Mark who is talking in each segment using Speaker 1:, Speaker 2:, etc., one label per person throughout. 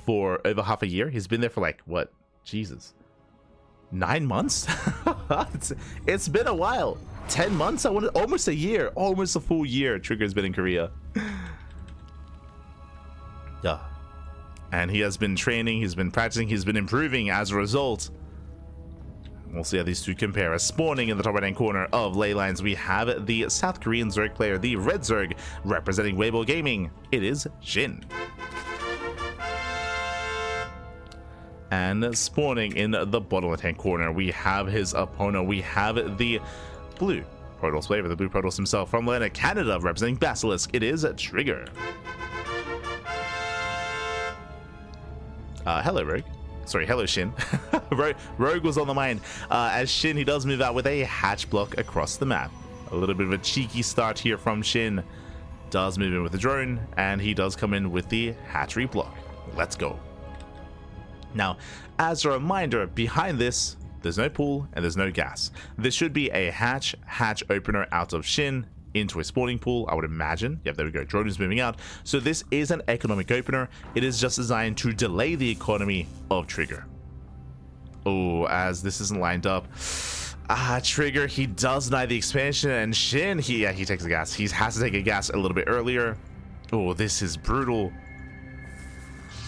Speaker 1: for over half a year. He's been there for like, what? Jesus. 9 months? it's been a while. 10 months? Almost a year. Almost a full year Trigger's been in Korea. Yeah. And he has been training, he's been practicing, he's been improving as a result. We'll see how these two compare. As spawning in the top right-hand corner of ley lines, we have the South Korean Zerg player, the Red Zerg, representing Weibo Gaming. It is SHIN. And spawning in the bottom left-hand corner, we have his opponent. We have the blue Protoss player, the blue Protoss himself from Atlantic, Canada, representing Basilisk. It is Trigger. Hello, Rogue. Sorry, hello, SHIN. Rogue was on the mind. As SHIN, he does move out with a hatch block across the map. A little bit of a cheeky start here from SHIN. Does move in with the drone, and he does come in with the hatchery block. Let's go. Now, as a reminder, behind this, there's no pool and there's no gas. This should be a hatch opener out of SHIN into a spawning pool, I would imagine. Yep, there we go. Drone is moving out. So this is an economic opener. It is just designed to delay the economy of Trigger. Oh, as this isn't lined up. Trigger, he does deny the expansion, and SHIN, he takes the gas. He has to take a gas a little bit earlier. Oh, this is brutal.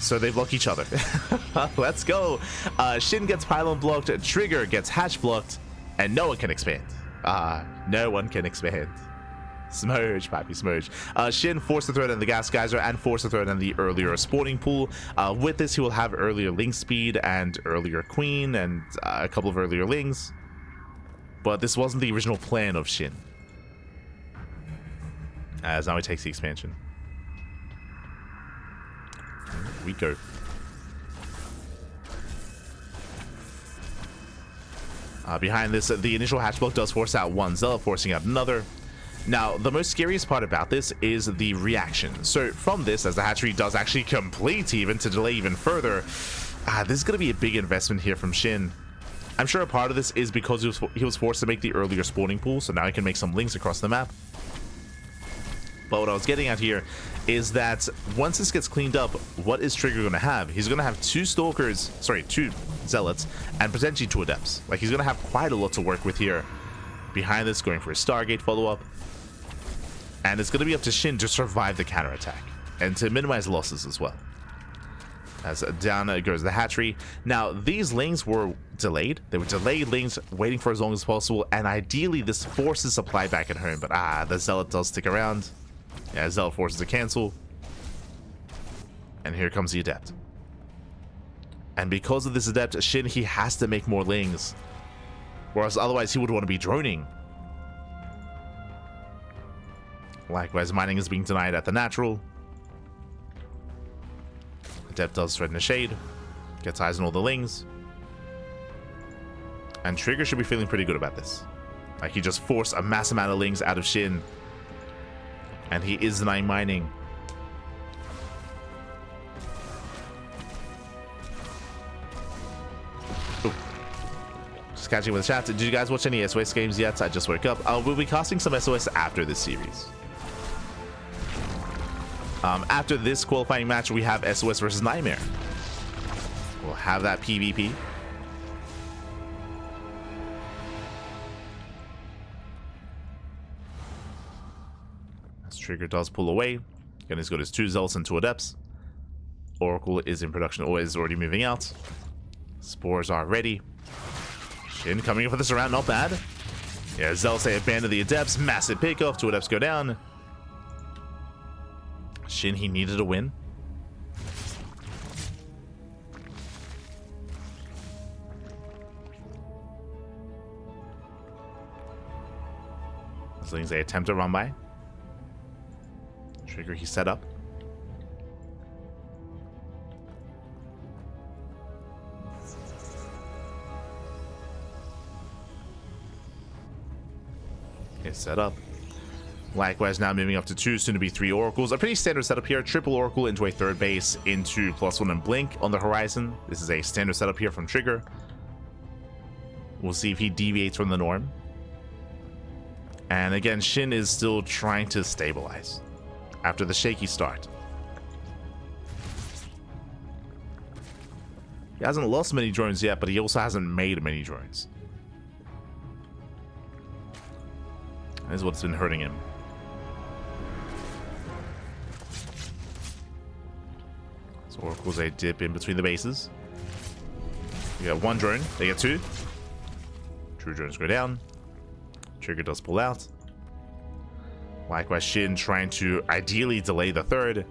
Speaker 1: So they block each other. Let's go. SHIN gets pylon blocked, Trigger gets hatch blocked, and no one can expand. No one can expand. Smooch, pappy, smooch. SHIN forced to throw it in the gas geyser and forced to throw it in the earlier spawning pool. With this, he will have earlier link speed and earlier queen and a couple of earlier lings. But this wasn't the original plan of SHIN. As now he takes the expansion. We go. Behind this, the initial hatch block does force out one Zealot, forcing out another. Now, the most scariest part about this is the reaction. So from this, as the hatchery does actually complete even to delay even further, this is going to be a big investment here from SHIN. I'm sure a part of this is because he was forced to make the earlier spawning pool, so now he can make some links across the map. But what I was getting at here is that once this gets cleaned up, what is Trigger going to have? He's going to have two Zealots, and potentially 2 Adepts. Like, he's going to have quite a lot to work with here. Behind this, going for a Stargate follow-up. And it's going to be up to SHIN to survive the counterattack and to minimize losses as well. As down goes the hatchery. Now, these lings were delayed. They were delayed lings, waiting for as long as possible, and ideally this forces supply back at home. But the Zealot does stick around. Yeah, Zealot forces to cancel. And here comes the Adept. And because of this Adept, SHIN, he has to make more lings. Whereas otherwise he would want to be droning. Likewise, mining is being denied at the natural. Adept does threaten a shade. Gets eyes on all the lings. And Trigger should be feeling pretty good about this. Like, he just forced a mass amount of lings out of SHIN. And he is denying mining. Ooh. Just catching with the chat. Did you guys watch any SOS games yet? I just woke up. We'll be casting some SOS after this series. After this qualifying match, we have SOS versus Nightmare. We'll have that PvP. As Trigger does pull away. Again, he's got his 2 Zealots and 2 Adepts. Oracle is in production, or is already moving out. Spores are ready. SHIN coming in for this round, not bad. Yeah, Zealots, they abandon the Adepts. Massive pickoff. 2 Adepts go down. SHIN, he needed a win. Things they attempt to run by. Trigger, he set up. It's set up. Likewise, now moving up to 2, soon to be 3 Oracles. A pretty standard setup here. Triple Oracle into a 3rd base, into +1 and Blink on the horizon. This is a standard setup here from Trigger. We'll see if he deviates from the norm. And again, SHIN is still trying to stabilize after the shaky start. He hasn't lost many drones yet, but he also hasn't made many drones. That is what's been hurting him. So Oracle's a dip in between the bases. You got one drone, they get two. True drones go down. Trigger does pull out. Likewise, SHIN trying to ideally delay the third.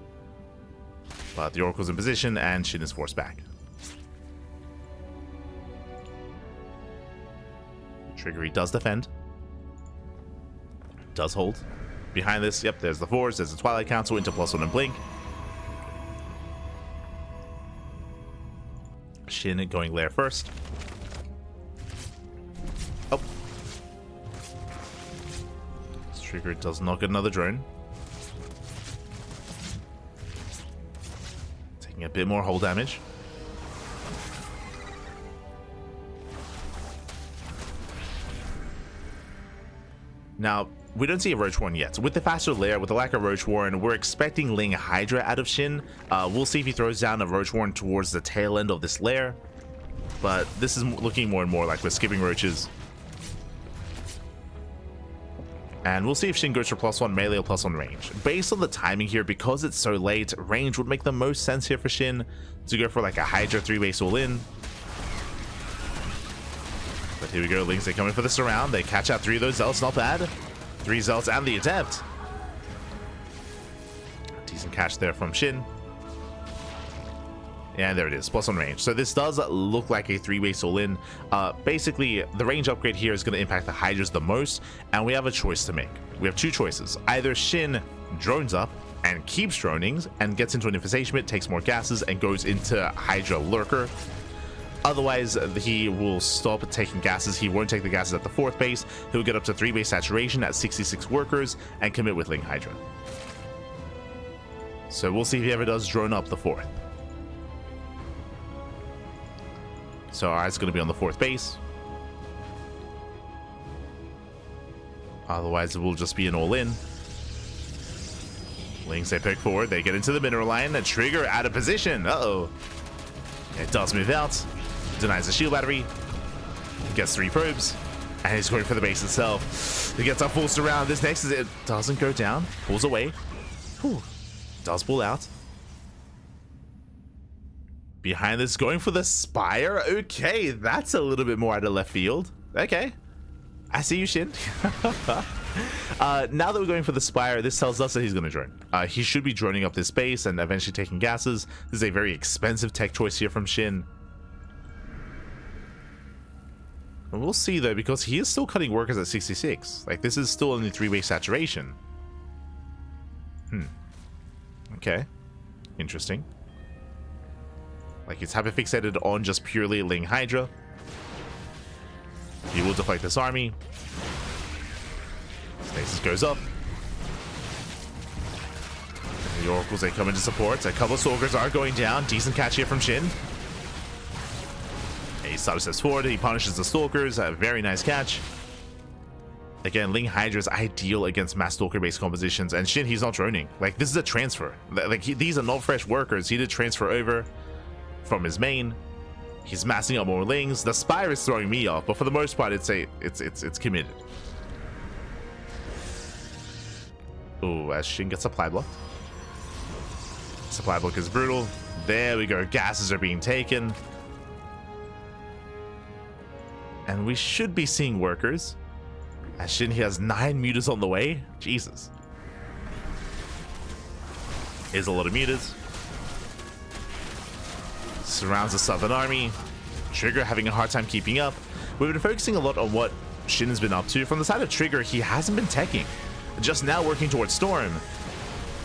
Speaker 1: But the Oracle's in position and SHIN is forced back. Trigger, he does defend. Does hold. Behind this, yep, there's the fours, there's the Twilight Council into +1 and blink. SHIN going lair first. Oh. This Trigger does not get another drone. Taking a bit more hull damage. Now, we don't see a Roach Warren yet. With the faster lair, with the lack of Roach Warren, we're expecting Ling Hydra out of SHIN. We'll see if he throws down a Roach Warren towards the tail end of this lair. But this is looking more and more like we're skipping Roaches. And we'll see if SHIN goes for +1 melee or +1 range. Based on the timing here, because it's so late, range would make the most sense here for SHIN to go for like a Hydra 3-base all-in. But here we go, Lings, they come in for the surround. They catch out 3 of those Zealots, not bad. 3 Zealots and the Adept. Decent catch there from SHIN. And there it is, +1 range. So this does look like a 3-base all-in. Basically, the range upgrade here is going to impact the Hydras the most, and we have a choice to make. We have 2 choices. Either SHIN drones up and keeps dronings and gets into an infestation pit, takes more gases, and goes into Hydra Lurker. Otherwise, he will stop taking gases. He won't take the gases at the 4th base. He'll get up to 3-base saturation at 66 workers and commit with Ling Hydra. So we'll see if he ever does drone up the 4th. So our eyes going to be on the 4th base. Otherwise, it will just be an all-in. Lings, they pick forward. They get into the mineral line. A Trigger out of position. Uh-oh. It does move out. Denies the shield battery. Gets 3 probes. And he's going for the base itself. He gets a full surround. This next is it. Doesn't go down. Pulls away. Whew. Does pull out. Behind this, going for the Spire. Okay, that's a little bit more out of left field. Okay. I see you, SHIN. Now that we're going for the Spire, this tells us that he's going to drone. He should be droning up this base and eventually taking gases. This is a very expensive tech choice here from SHIN. And we'll see, though, because he is still cutting workers at 66. Like, this is still only 3-base saturation. Okay. Interesting. Like, he's hyper fixated on just purely Ling Hydra. He will deflect this army. Stasis goes up. And the Oracles, they come into support. A couple of Stalkers are going down. Decent catch here from SHIN. He steps forward. He punishes the Stalkers. A very nice catch. Again, Ling Hydra is ideal against mass Stalker-based compositions. And SHIN, he's not droning. Like, this is a transfer. Like, these are not fresh workers. He did transfer over from his main. He's massing up more Lings. The Spire is throwing me off, but for the most part, it's committed. Oh, as SHIN gets supply blocked. Supply block is brutal. There we go. Gases are being taken. And we should be seeing workers. As SHIN, he has 9 mutas on the way. Jesus. Is a lot of mutas. Surrounds the Southern Army. Trigger having a hard time keeping up. We've been focusing a lot on what SHIN has been up to. From the side of Trigger, he hasn't been teching. Just now working towards Storm.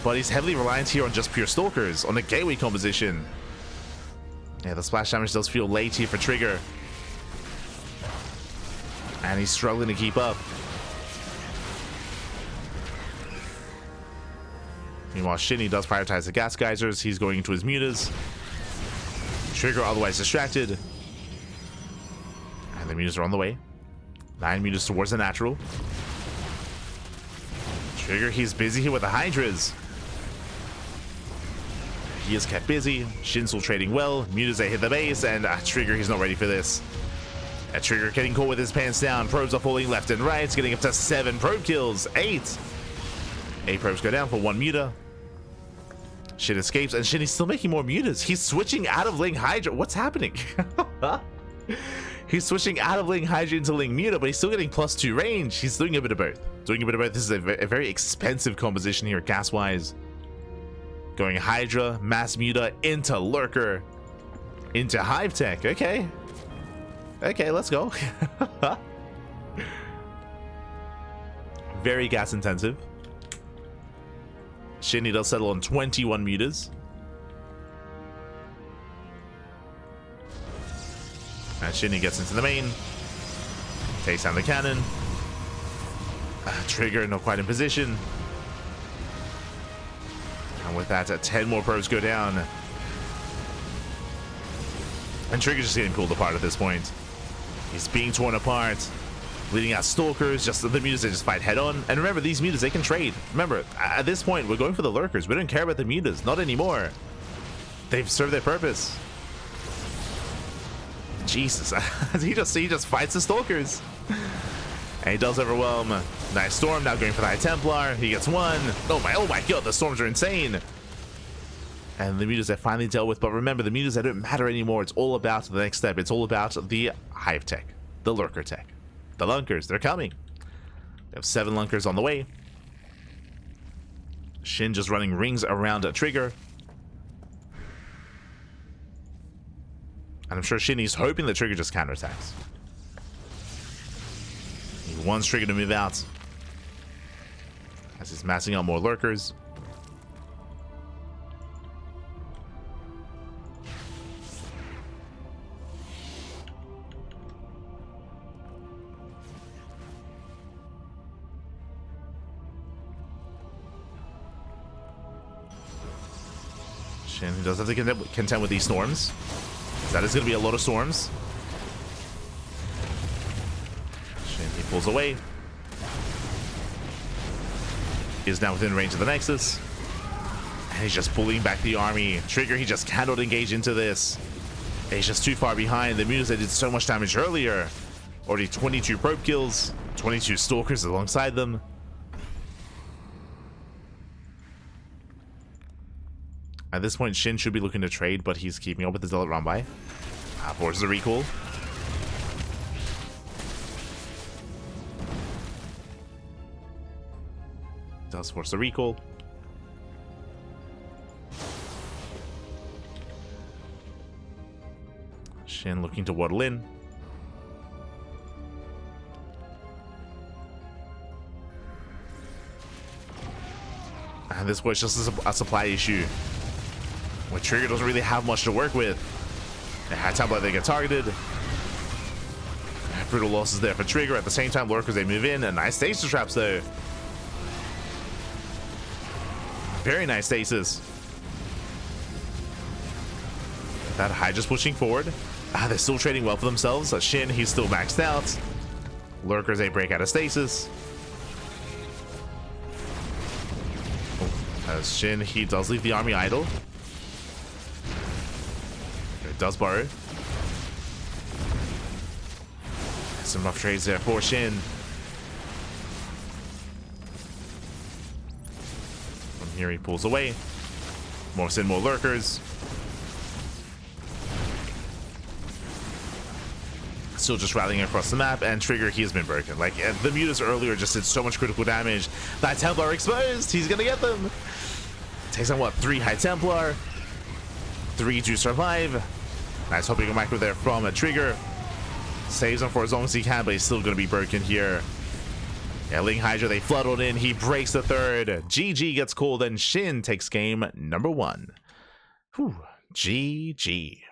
Speaker 1: But he's heavily reliant here on just pure Stalkers, on a gateway composition. Yeah, the splash damage does feel late here for Trigger. And he's struggling to keep up. Meanwhile, SHIN, he does prioritize the gas geysers. He's going into his mutas. Trigger otherwise distracted. And the mutas are on the way. 9 mutas towards the natural. Trigger, he's busy here with the Hydras. he is kept busy. Shin still trading well. Mutas, they hit the base, and Trigger, he's not ready for this. Trigger getting caught with his pants down. Probes are falling left and right. It's getting up to 7 probe kills. 8 probes go down for 1 muta. Shin escapes, and Shin is still making more mutas. He's switching out of Ling Hydra. What's happening? He's switching out of Ling Hydra into Ling Muta, but he's still getting +2 range. He's doing a bit of both. This is a very expensive composition here, gas-wise. Going Hydra, Mass Muta, into Lurker, into Hive Tech. Okay, let's go. Very gas intensive. Shin, he does settle on 21 mutas. And Shin, he gets into the main, takes down the cannon. Trigger not quite in position. And with that, 10 more probes go down. And Trigger just getting pulled apart at this point. He's being torn apart, leading out stalkers. Just the mutas, they just fight head on. And remember, these mutas, they can trade. Remember, at this point, we're going for the lurkers. We don't care about the mutas, not anymore. They've served their purpose. Jesus, he just fights the stalkers. And he does overwhelm. Nice storm, now going for the High Templar. He gets 1. Oh my god, the storms are insane. And the mutas are finally dealt with, but remember, the mutas, they don't matter anymore. It's all about the next step. It's all about the Hive Tech, the Lurker Tech. The Lunkers, they're coming. We have 7 Lunkers on the way. Shin just running rings around a Trigger. And I'm sure Shin is hoping the Trigger just counterattacks. He wants Trigger to move out, as he's massing out more Lurkers. Shin does have to contend with these storms. That is going to be a lot of storms. Shin, he pulls away. He is now within range of the Nexus. And he's just pulling back the army. Trigger, he just cannot engage into this. He's just too far behind. The mutas, they did so much damage earlier. Already 22 probe kills, 22 stalkers alongside them. At this point, Shin should be looking to trade, but he's keeping up with the Zealot run by. Forces a recall. Does force a recall. Shin looking to waddle in. And this was just a supply issue, where Trigger doesn't really have much to work with. The High Templar, they get targeted. Brutal losses there for Trigger. At the same time, Lurkers, they move in. And nice stasis traps, though. Very nice stasis. That Hydra's pushing forward. They're still trading well for themselves. Shin, he's still maxed out. Lurkers, they break out of stasis. As Shin, he does leave the army idle. It does borrow. Some rough trades there for Shin. From here, he pulls away. More Sin, more Lurkers. Still just rallying across the map, and Trigger, he has been broken. Like, the mutas earlier just did so much critical damage. That Templar exposed. He's gonna get them. Takes on what? 3 High Templar. 3 to survive. Nice hopping micro there from a Trigger. Saves him for as long as he can, but he's still gonna be broken here. Yeah, Ling Hydra, they flooded in. He breaks the 3rd. GG gets called, and Shin takes game number 1. Whew. GG.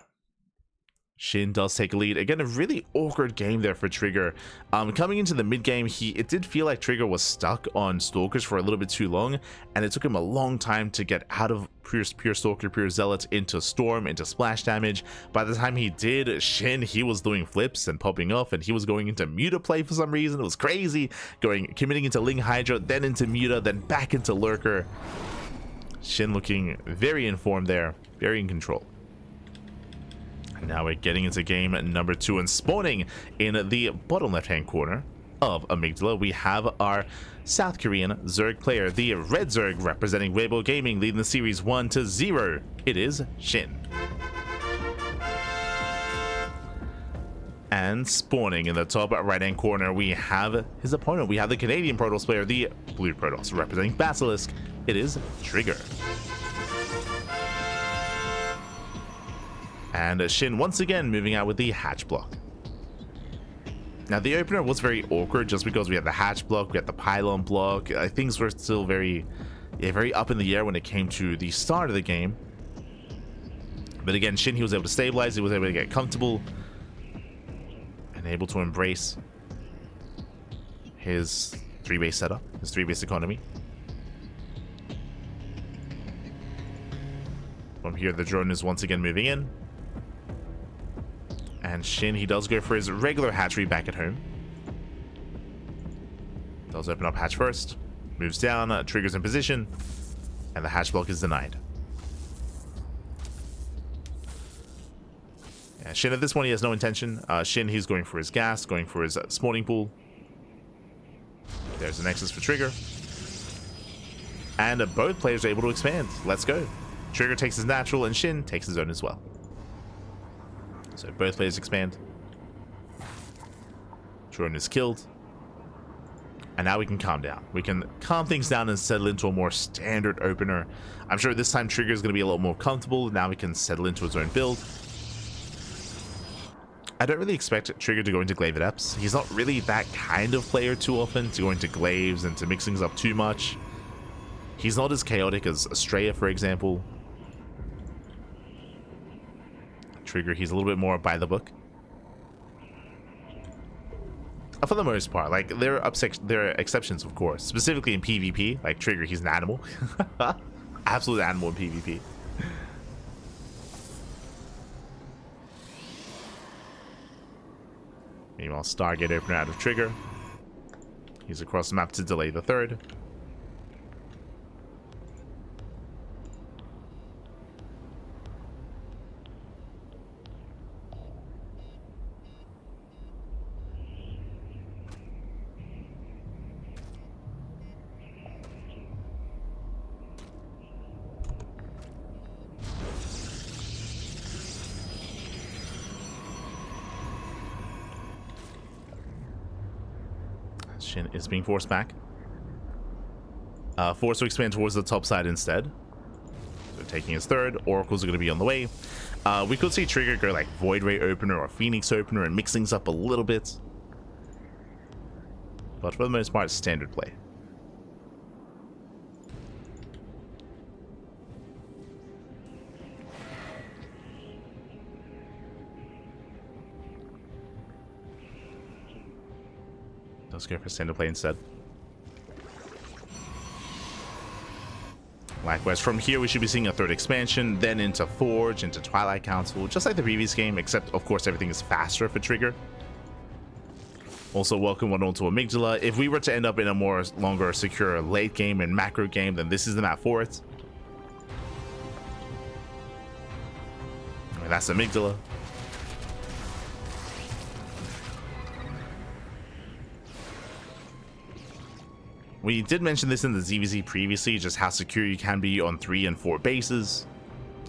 Speaker 1: Shin does take a lead. Again, a really awkward game there for Trigger. Coming into the mid game, it did feel like Trigger was stuck on Stalkers for a little bit too long, and it took him a long time to get out of pure Stalker, pure Zealot into Storm, into splash damage. By the time he did, Shin, he was doing flips and popping off, and he was going into Muta play for some reason. It was crazy. Committing into Ling Hydra, then into Muta, then back into Lurker. Shin looking very informed there, very in control. And now we're getting into game number 2 and spawning in the bottom left-hand corner of Amygdala. We have our South Korean Zerg player, the Red Zerg, representing Weibo Gaming, leading the series 1-0. It is Shin. And spawning in the top right-hand corner, we have his opponent. We have the Canadian Protoss player, the Blue Protoss, representing Basilisk. It is Trigger. And Shin once again moving out with the hatch block. Now the opener was very awkward just because we had the hatch block, we had the pylon block. Things were still very up in the air when it came to the start of the game. But again, Shin, he was able to stabilize, he was able to get comfortable, and able to embrace his 3-base setup, his 3-base economy. From here, the drone is once again moving in. And Shin, he does go for his regular hatchery back at home. Does open up hatch first. Moves down, triggers in position. And the hatch block is denied. Yeah, Shin at this point, he has no intention. Shin, he's going for his gas, going for his spawning pool. There's an Nexus for Trigger. And both players are able to expand. Let's go. Trigger takes his natural and Shin takes his own as well. So both players expand. Drone is killed. And now we can calm down. We can calm things down and settle into a more standard opener. I'm sure this time Trigger is going to be a lot more comfortable. Now we can settle into his own build. I don't really expect Trigger to go into Glaive Adepts. He's not really that kind of player too often, to go into Glaives and to mix things up too much. He's not as chaotic as Estrella, for example. Trigger, he's a little bit more by the book. For the most part, like there are exceptions, of course. Specifically in PvP, like Trigger, he's an animal. Absolute animal in PvP. Meanwhile, Stargate opener out of Trigger. He's across the map to delay the third. Shin is being forced back. Forced to expand towards the top side instead. So taking his third. Oracles are going to be on the way. We could see Trigger go like Void Ray opener or Phoenix opener and mix things up a little bit. But for the most part, standard play. Let's go for standard play instead. Likewise, from here we should be seeing a third expansion, then into Forge, into Twilight Council, just like the previous game, except of course everything is faster for Trigger. Also, welcome one on to Amygdala. If we were to end up in a more longer, secure late game and macro game, then this is the map for it. And that's Amygdala. We did mention this in the ZvP previously, just how secure you can be on 3 and 4 bases.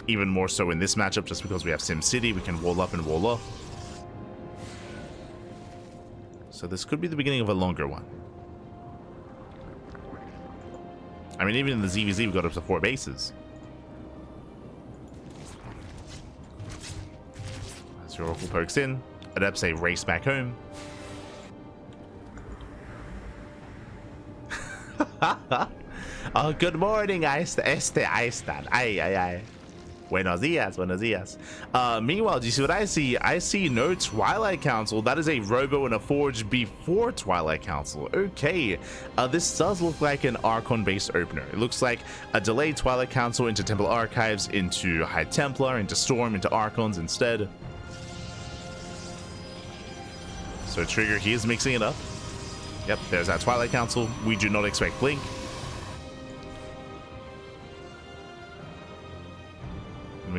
Speaker 1: Even more so in this matchup, just because we have SimCity, we can wall up and wall off. So this could be the beginning of a longer one. I mean, even in the ZvZ, we got up to 4 bases. As your Oracle pokes in, Adepts a race back home. Oh, good morning, Aistan. Ay. Buenos dias, buenos dias. Meanwhile, do you see what I see? I see no Twilight Council. That is a Robo and a Forge before Twilight Council. Okay, this does look like an Archon-based opener. It looks like a delayed Twilight Council into Temple Archives, into High Templar, into Storm, into Archons instead. So Trigger, he is mixing it up. Yep, there's that Twilight Council. We do not expect Blink.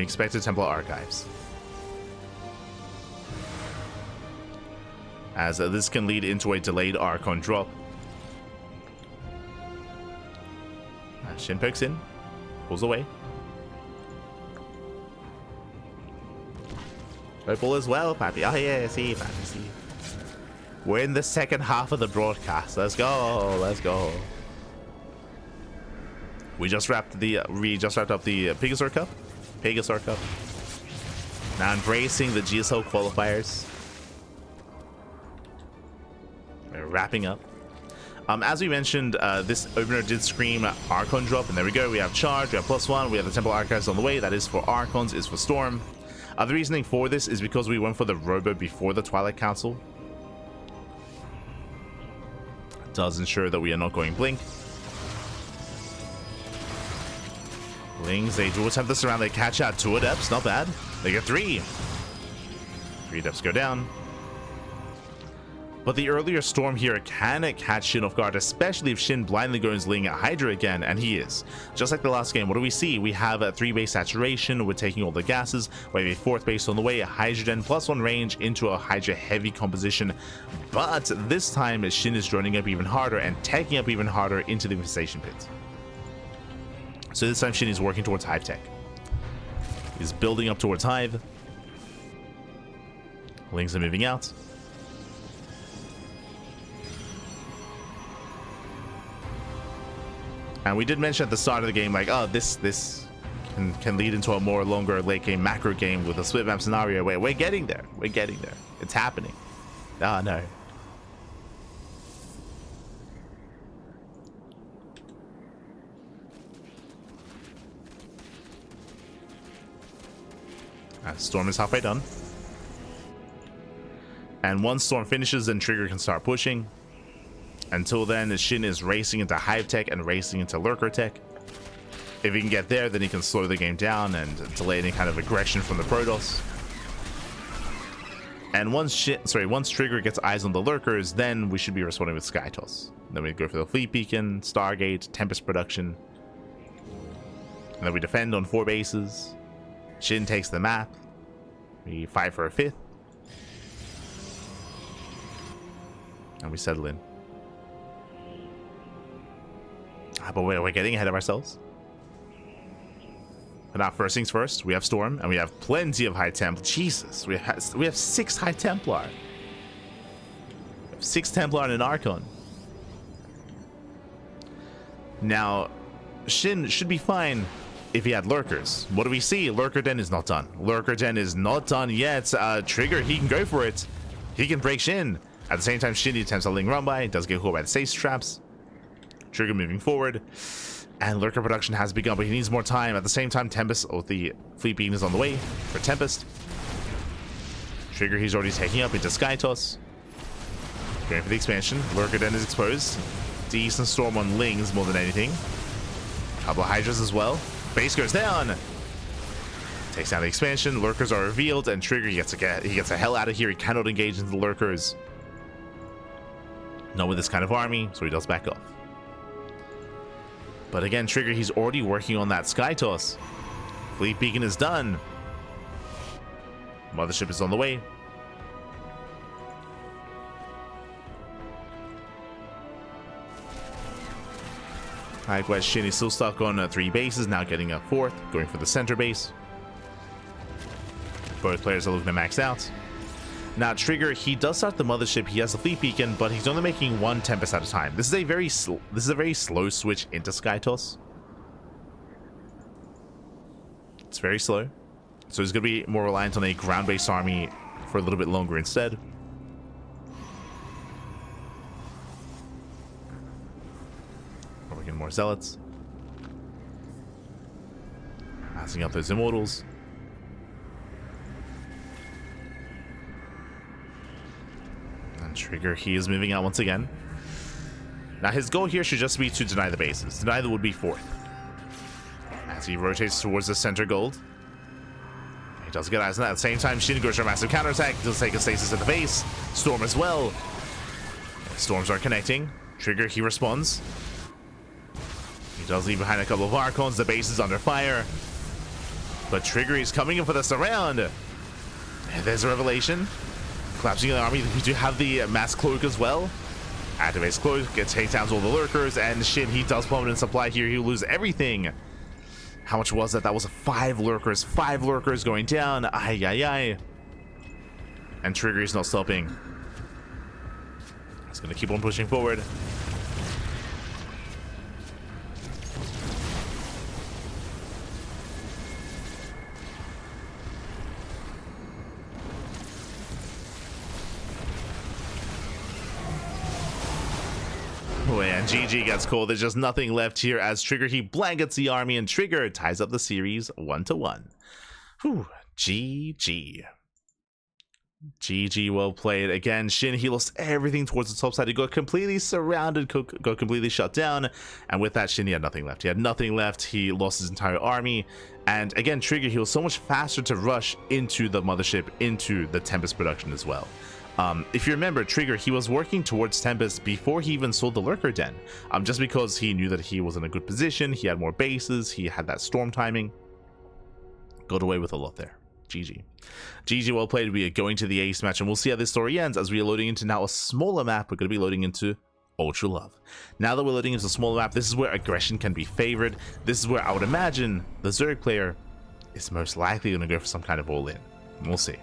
Speaker 1: we expected Templar Archives. As this can lead into a delayed Archon drop. Shin pokes in, pulls away. Purple as well, Pappy. Oh yeah, see, Pappy, see. We're in the second half of the broadcast. Let's go, let's go. We just wrapped up the Pegasaur Cup. Now embracing the GSL qualifiers. We're wrapping up. As we mentioned, this opener did scream Archon drop, and there we go. We have charge, we have +1, we have the Temple Archives on the way. That is for Archons, is for Storm. The reasoning for this is because we went for the Robo before the Twilight Council. It does ensure that we are not going Blink. Lings, they do attempt this around, they catch out 2 Adepts, not bad. They get 3. 3 Adepts go down. But the earlier Storm here can catch Shin off guard, especially if Shin blindly goes Ling at Hydra again, and he is. Just like the last game, what do we see? We have a 3-base saturation, we're taking all the gases, we have a 4th base on the way, a Hydrogen +1 range into a Hydra heavy composition, but this time Shin is droning up even harder and taking up even harder into the Infestation Pit. So this time Shin is working towards Hive Tech. He's building up towards Hive. Lings are moving out. And we did mention at the start of the game, like, oh, this can lead into a more longer late game macro game with a split map scenario. We're getting there. We're getting there. It's happening. Ah, no. Storm is halfway done. And once Storm finishes, then Trigger can start pushing. Until then, Shin is racing into Hive Tech and racing into Lurker Tech. If he can get there, then he can slow the game down and delay any kind of aggression from the Protoss. And once Trigger gets eyes on the Lurkers, then we should be responding with Sky Toss. Then we go for the Fleet Beacon, Stargate, Tempest Production. And then we defend on 4 bases. Shin takes the map. We fight for a 5th. And we settle in. But we're getting ahead of ourselves. But now, first things first, we have Storm, and we have plenty of High Templar. Jesus, we have 6 High Templar. We have 6 Templar and an Archon. Now, Shin should be fine if he had Lurkers. What do we see? Lurker Den is not done. Lurker Den is not done yet. Trigger, he can go for it. He can break Shin. At the same time, Shin attempts a Ling run by. Does get caught by the Stasis Traps. Trigger moving forward, and Lurker production has begun, but he needs more time. At the same time, Tempest, the Fleet Beacon is on the way for Tempest. Trigger, he's already taking up into Sky Toss. Going for the expansion. Lurker Den is exposed. Decent Storm on Lings more than anything. Couple of Hydras as well. Base goes down. Takes down the expansion. Lurkers are revealed, and Trigger, he gets the hell out of here. He cannot engage into the Lurkers. Not with this kind of army, so he does back off. But again, Trigger, he's already working on that Sky Toss. Fleet Beacon is done. Mothership is on the way. Likewise, Shin is still stuck on 3 bases, now getting a 4th, going for the center base. Both players are looking to max out. Now, Trigger, he does start the Mothership. He has the Fleet Beacon, but he's only making 1 Tempest at a time. This is a very slow switch into Sky Toss. It's very slow. So he's going to be more reliant on a ground-based army for a little bit longer instead. Working more Zealots. Passing out those Immortals. Trigger, he is moving out once again. Now his goal here should just be to deny the bases. Deny would be 4th. As he rotates towards the center gold. He does get eyes on that. At the same time, Shin goes for a massive counterattack. Does take a stasis at the base. Storm as well. Storms are connecting. Trigger, he responds. He does leave behind a couple of Archons. The base is under fire. But Trigger is coming in for the surround. And there's a revelation. Collapsing the army. We do have the mass cloak as well. Activates cloak, gets takedowns all the lurkers, and shit, he does plummet in supply here. He'll lose everything. How much was that? That was 5 lurkers. 5 lurkers going down. Ay, ay, ay. And Trigger is not stopping. He's going to keep on pushing forward. Oh, and GG gets called. There's just nothing left here as Trigger, he blankets the army, and Trigger ties up the series 1-1. Whew, GG. GG, well played. Again, Shin, he lost everything towards the top side. He got completely surrounded, got completely shut down. And with that, Shin, he had nothing left. He had nothing left. He lost his entire army. And again, Trigger, he was so much faster to rush into the mothership, into the Tempest production as well. If you remember, Trigger, he was working towards Tempest before he even saw the Lurker Den. Just because he knew that he was in a good position, he had more bases, he had that storm timing. Got away with a lot there. GG. GG, well played. We are going to the ace match, and we'll see how this story ends as we are loading into now a smaller map. We're going to be loading into Ultra Love. Now that we're loading into a smaller map, this is where aggression can be favored. This is where I would imagine the Zerg player is most likely going to go for some kind of all-in. We'll see.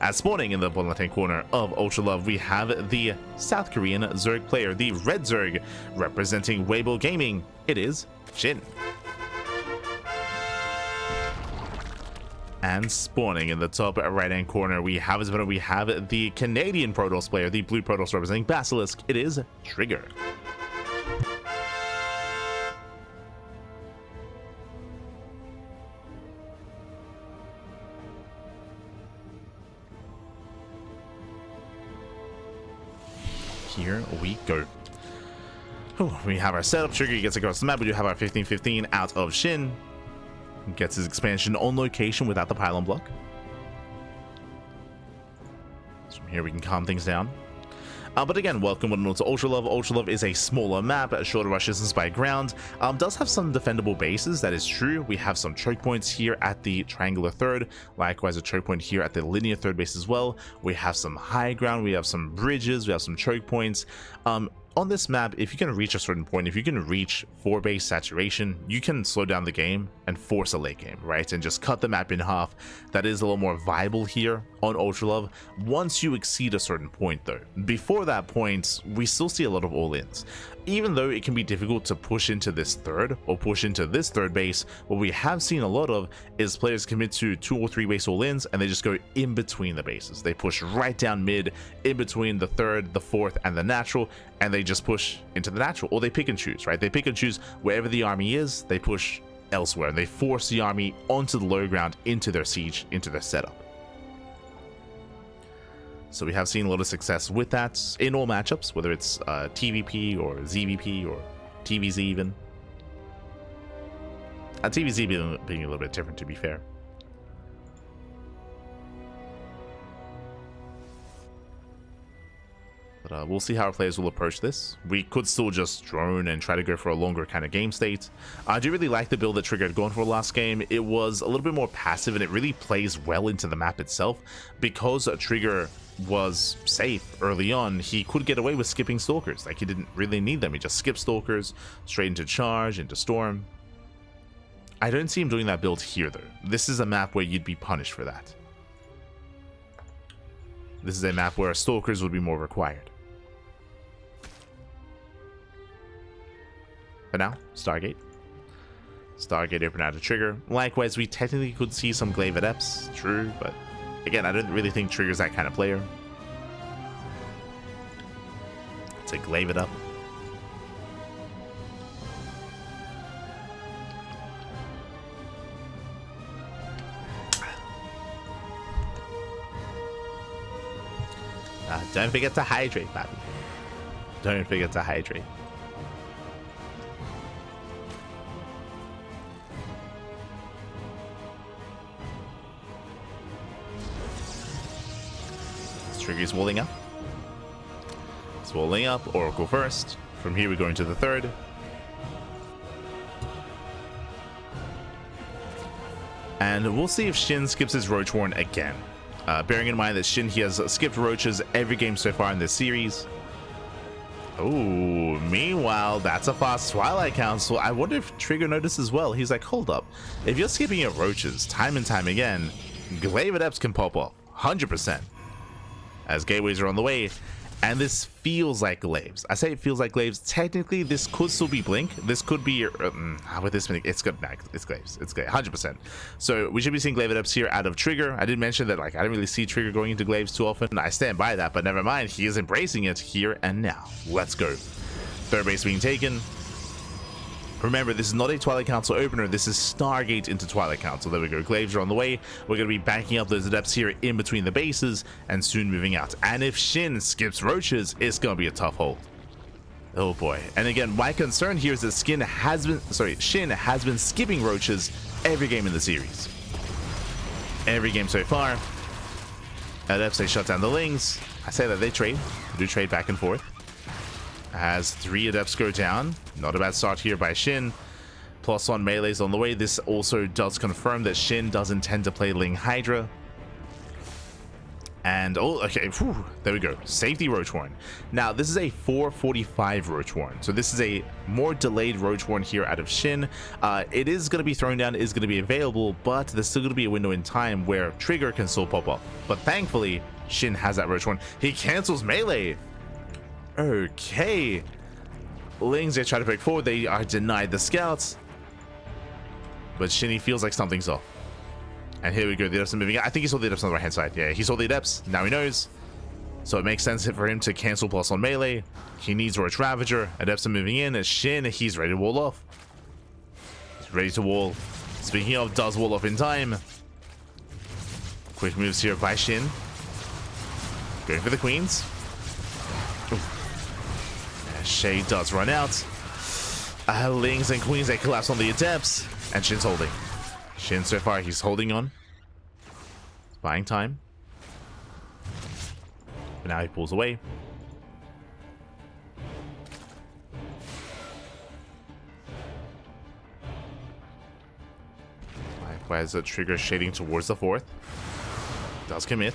Speaker 1: As spawning in the bottom left-hand corner of Ultra Love, we have the South Korean Zerg player, the Red Zerg, representing Weibo Gaming. It is Shin. And spawning in the top right-hand corner, we have the Canadian Protoss player, the Blue Protoss representing Basilisk. It is Trigger. Here we go. Oh, we have our setup. Trigger gets across the map. We do have our 15-15 out of Shin. Gets his expansion on location without the pylon block. So from here we can calm things down. But again, welcome to Ultra Love. Ultra Love is a smaller map, shorter rush distance by ground. Does have some defendable bases, that is true. We have some choke points here at the triangular third, likewise a choke point here at the linear third base as well. We have some high ground, we have some bridges, we have some choke points. On this map, if you can reach a certain point, if you can reach 4 base saturation, you can slow down the game and force a late game, right? And just cut the map in half. That is a little more viable here on Ultra Love. Once you exceed a certain point though, before that point, we still see a lot of all-ins. Even though it can be difficult to push into this third or push into this third base, what we have seen a lot of is players commit to 2 or 3 base all-ins and they just go in between the bases. They push right down mid, in between the third, the fourth, and the natural, and they just push into the natural, or they pick and choose, right? They pick and choose wherever the army is, they push elsewhere, and they force the army onto the low ground, into their siege, into their setup. So we have seen a lot of success with that in all matchups, whether it's TVP or ZvP or TVZ even. TVZ being a little bit different, to be fair. But we'll see how our players will approach this. We could still just drone and try to go for a longer kind of game state. I do really like the build that Trigger had gone for last game. It was a little bit more passive and it really plays well into the map itself. Because Trigger was safe early on, he could get away with skipping Stalkers. Like, he didn't really need them. He just skipped Stalkers, straight into Charge, into Storm. I don't see him doing that build here though. This is a map where you'd be punished for that. This is a map where Stalkers would be more required. But now, Stargate. Stargate open out of Trigger. Likewise, we technically could see some Glaive Adepts, true, but again, I don't really think Trigger's that kind of player. Let's say Glaive it up. Don't forget to hydrate, Bobby. Don't forget to hydrate. Trigger's walling up. It's walling up. Oracle first. From here, we're going to the third. And we'll see if Shin skips his Roach Warren again. Bearing in mind that Shin, he has skipped Roaches every game so far in this series. Oh, meanwhile, that's a fast Twilight Council. I wonder if Trigger noticed as well. He's like, hold up. If you're skipping your Roaches time and time again, Glaive Adepts can pop off 100%. As gateways are on the way, and this feels like Glaives. I say it feels like Glaives. Technically, this could still be Blink. This could be with this many. It's good. Nah, it's Glaives. It's Glaives, 100%. So we should be seeing Glaive Adepts here out of Trigger. I did mention that, like, I didn't really see Trigger going into Glaives too often. I stand by that, but never mind. He is embracing it here and now. Let's go. Third base being taken. Remember, this is not a Twilight Council opener. This is Stargate into Twilight Council. There we go. Glaives are on the way. We're going to be backing up those Adepts here in between the bases and soon moving out. And if Shin skips Roaches, it's going to be a tough hold. Oh boy. And again, my concern here is that Shin has been skipping Roaches every game in the series. Every game so far. Adepts, they shut down the Lings. I say that they do trade back and forth. As 3 Adepts go down. Not a bad start here by Shin. +1 melees on the way. This also does confirm that Shin does intend to play Ling Hydra. And, oh, okay, whew, there we go. Safety Roach Warren. Now, this is a 445 Roach Warren. So this is a more delayed Roach Warren here out of Shin. It is going to be thrown down, is going to be available, but there's still going to be a window in time where Trigger can still pop up. But thankfully, Shin has that Roach Warren. He cancels melee. Okay. Lings, they try to break forward. They are denied the scouts. But Shinny feels like something's off. And here we go. The Adepts are moving out. I think he saw the Adepts on the right hand side. Yeah, he saw the Adepts. Now he knows. So it makes sense for him to cancel +1 melee. He needs Roach Ravager. Adepts are moving in. As Shin, he's ready to wall off. He's ready to wall. Speaking of, does wall off in time. Quick moves here by Shin. Going for the Queens. Shay does run out. Lings and Queens, they collapse on the Adepts. And Shin's holding. Shin, so far, he's holding on. Buying time. But now he pulls away. Likewise, a Trigger shading towards the 4th. Does commit.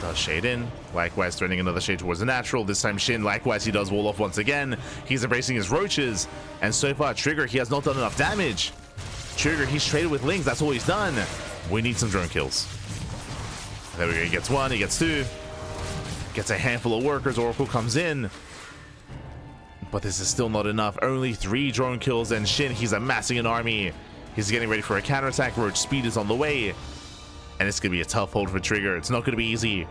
Speaker 1: Does shade in. Likewise, threatening another shade towards the natural. This time Shin, likewise, he does wall off once again. He's embracing his Roaches. And so far, Trigger, he has not done enough damage. Trigger, he's traded with Lings. That's all he's done. We need some drone kills. There we go. He gets 1. He gets 2. Gets a handful of workers. Oracle comes in. But this is still not enough. Only 3 drone kills. And Shin, he's amassing an army. He's getting ready for a counterattack. Roach speed is on the way. And it's going to be a tough hold for Trigger. It's not going to be easy.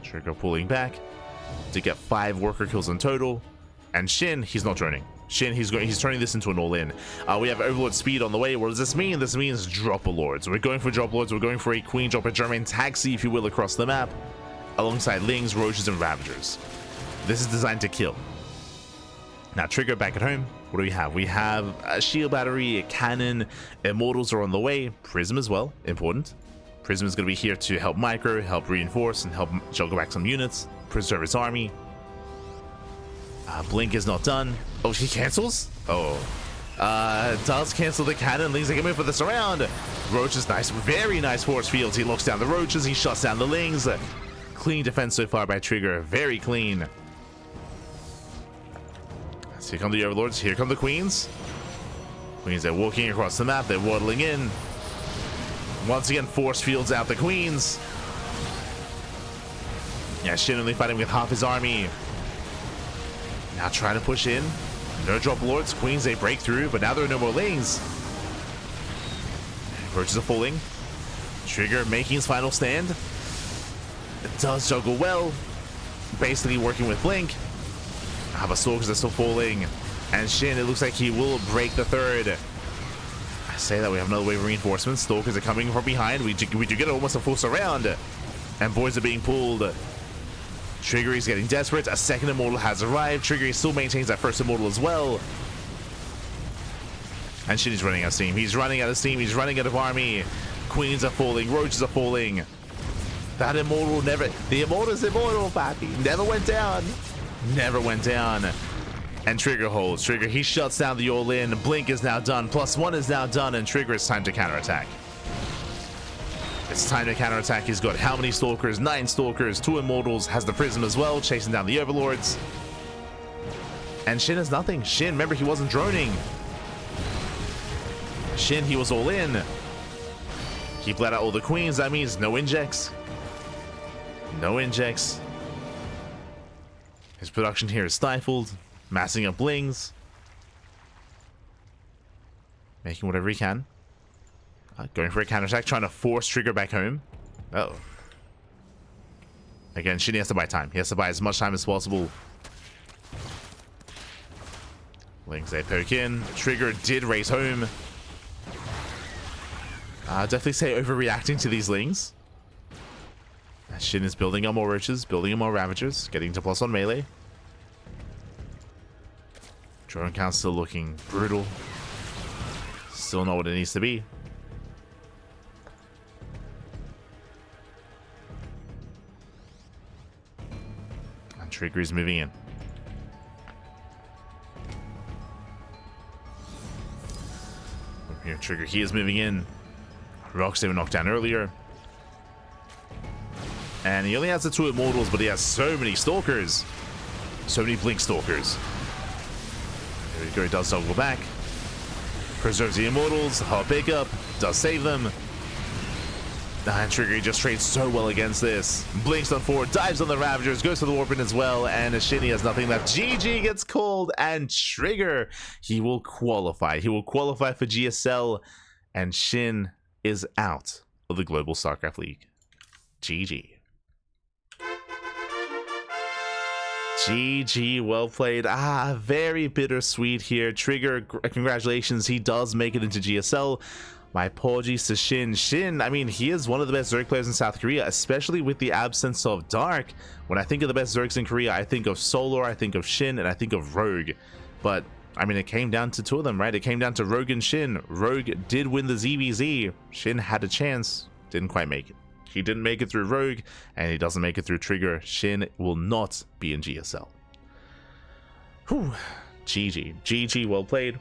Speaker 1: Trigger pulling back to get 5 worker kills in total. And Shin, he's not droning. Shin, he's turning this into an all-in. We have Overlord speed on the way. What does this mean? This means Dropper Lords. We're going for Drop Lords. We're going for a Queen Dropper German taxi, if you will, across the map. Alongside Lings, Roaches, and Ravagers. This is designed to kill. Now, Trigger back at home. What do we have? We have a shield battery, a cannon, Immortals are on the way, Prism as well, important. Prism is going to be here to help micro, help reinforce, and help juggle back some units, preserve his army. Blink is not done. Oh, he cancels? Oh. Does cancel the cannon. Lings are coming for the surround. Roach is nice, very nice force fields. He locks down the Roaches, he shuts down the Lings. Clean defense so far by Trigger, very clean. So here come the Overlords, here come the Queens. Queens, they're walking across the map, they're waddling in. Once again, force fields out the Queens. Yeah, Shin only fighting with half his army. Now trying to push in. No Drop Lords, Queens, they break through, but now there are no more Lings. Roaches are falling. Trigger making his final stand. It does juggle well. Basically working with Blink. But Stalkers are still falling. And Shin, it looks like he will break the 3rd. I say that we have another wave of reinforcements. Stalkers are coming from behind. We do get almost a full surround. And boys are being pulled. Trigger is getting desperate. A 2nd Immortal has arrived. Trigger still maintains that 1st Immortal as well. And Shin is running out of steam. He's running out of steam. He's running out of army. Queens are falling. Roaches are falling. That Immortal never... The Immortal's immortal, papi. Never went down. Never went down. And Trigger holds. Trigger, he shuts down the all-in. Blink is now done. +1 is now done, and Trigger, it's time to counterattack. It's time to counterattack. He's got how many Stalkers? 9 Stalkers, 2 Immortals, has the Prism as well, chasing down the Overlords. And SHIN has nothing. SHIN, remember, he wasn't droning. SHIN, he was all in. He bled out all the Queens. That means no injects. No injects. His production here is stifled. Massing up Blings. Making whatever he can. Going for a counterattack, trying to force Trigger back home. Uh-oh. Again, SHIN has to buy time. He has to buy as much time as possible. Blings, they poke in. Trigger did race home. Definitely say overreacting to these Lings. SHIN is building up more Roaches, building up more Ravagers, getting to +1 melee. Drone count still looking brutal. Still not what it needs to be. And Trigger is moving in. Here, Trigger, he is moving in. Rocks they were knocked down earlier. And he only has the 2 Immortals, but he has so many Stalkers. So many Blink Stalkers. There we go, he does double back. Preserves the Immortals, hard pickup, does save them. And Trigger just trades so well against this. Blinks on 4, dives on the Ravagers, goes for the Warpin as well, and SHIN has nothing left. GG gets called, and Trigger, he will qualify. He will qualify for GSL, and SHIN is out of the Global StarCraft League. GG. GG, well played. Very bittersweet here. Trigger, congratulations, he does make it into GSL. My apologies to SHIN. SHIN, I mean, he is one of the best Zerg players in South Korea, especially with the absence of Dark. When I think of the best Zergs in Korea, I think of Solar, I think of SHIN, and I think of Rogue. But, I mean, it came down to 2 of them, right? It came down to Rogue and SHIN. Rogue did win the ZvZ. SHIN had a chance, didn't quite make it. He didn't make it through Rogue, and he doesn't make it through Trigger. SHIN will not be in GSL. Whew. GG. GG, well played.